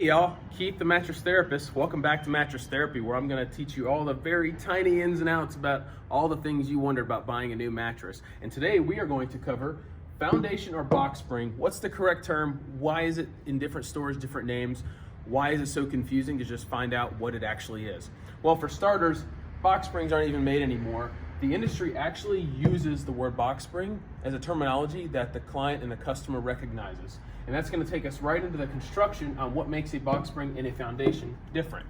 Hey y'all, Keith the Mattress Therapist. Welcome back to Mattress Therapy, where I'm going to teach you all the very tiny ins and outs about all the things you wonder about buying a new mattress. And today we are going to cover foundation or box spring. What's the correct term? Why is it in different stores, different names? Why is it so confusing to just find out what it actually is? Well, for starters, box springs aren't even made anymore. The industry actually uses the word box spring as a terminology that the client and the customer recognizes. And that's going to take us right into the construction on what makes a box spring and a foundation different.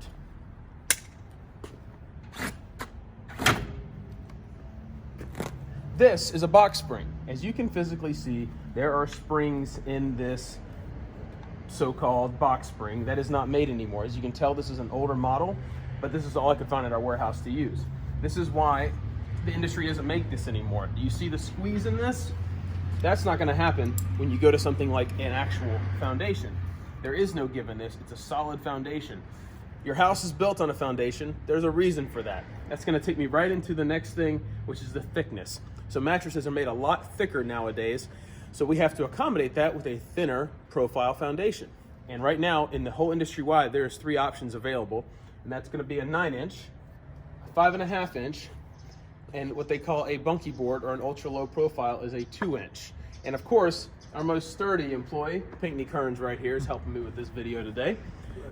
This is a box spring. As you can physically see, there are springs in this so-called box spring that is not made anymore. As you can tell, this is an older model, but this is all I could find at our warehouse to use. This is why the industry doesn't make this anymore. Do you see the squeeze in this? That's not going to happen when you go to something like an actual foundation. There is no give in this. It's a solid foundation. Your house is built on a foundation. There's a reason for that. That's going to take me right into the next thing, which is the thickness. So mattresses are made a lot thicker nowadays, so we have to accommodate that with a thinner profile foundation. And right now, in the whole industry wide, there's 3 options available, and that's going to be a 9-inch, a 5.5-inch, and what they call a bunkie board or an ultra low profile is a 2-inch. And of course, our most sturdy employee, Pinckney Kearns right here, is helping me with this video today.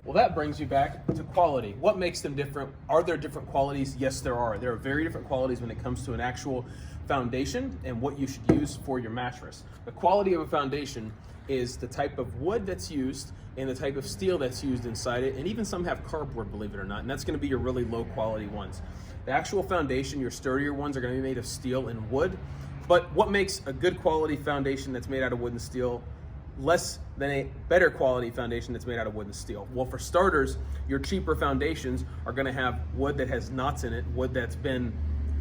Well, that brings you back to quality. What makes them different? Are there different qualities? Yes, there are. There are very different qualities when it comes to an actual foundation and what you should use for your mattress. The quality of a foundation is the type of wood that's used and the type of steel that's used inside it, and even some have cardboard, believe it or not, and that's going to be your really low quality ones. The actual foundation, your sturdier ones, are going to be made of steel and wood. But what makes a good quality foundation that's made out of wood and steel less than a better quality foundation that's made out of wood and steel? Well, for starters, your cheaper foundations are going to have wood that has knots in it, wood that's been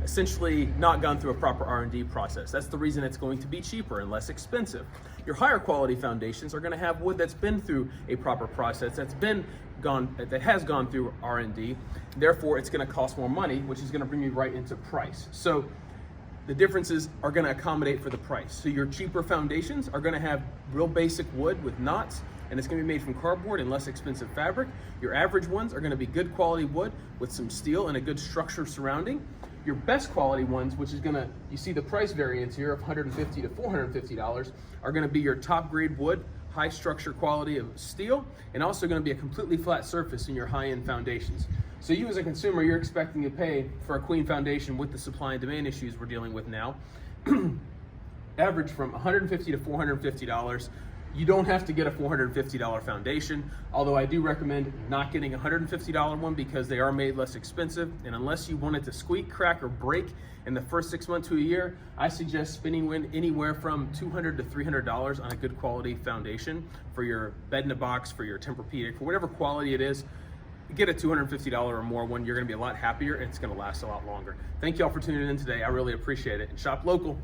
essentially not gone through a proper R&D process. That's the reason it's going to be cheaper and less expensive. Your higher quality foundations are going to have wood that's been through a proper process, that has gone through R&D. Therefore, it's going to cost more money, which is going to bring you right into price. So the differences are going to accommodate for the price. So your cheaper foundations are going to have real basic wood with knots, and it's going to be made from cardboard and less expensive fabric. Your average ones are going to be good quality wood with some steel and a good structure surrounding. Your best quality ones, which is gonna, you see the price variance here of $150 to $450, are gonna be your top grade wood, high structure quality of steel, and also gonna be a completely flat surface in your high-end foundations. So you as a consumer, you're expecting to pay for a queen foundation with the supply and demand issues we're dealing with now, average from $150 to $450. You don't have to get a $450 foundation, although I do recommend not getting a $150 one because they are made less expensive. And unless you want it to squeak, crack, or break in the first 6 months to a year, I suggest spending anywhere from $200 to $300 on a good quality foundation for your bed in a box, for your Tempur-Pedic, for whatever quality it is. Get a $250 or more one. You're going to be a lot happier and it's going to last a lot longer. Thank you all for tuning in today. I really appreciate it. And shop local.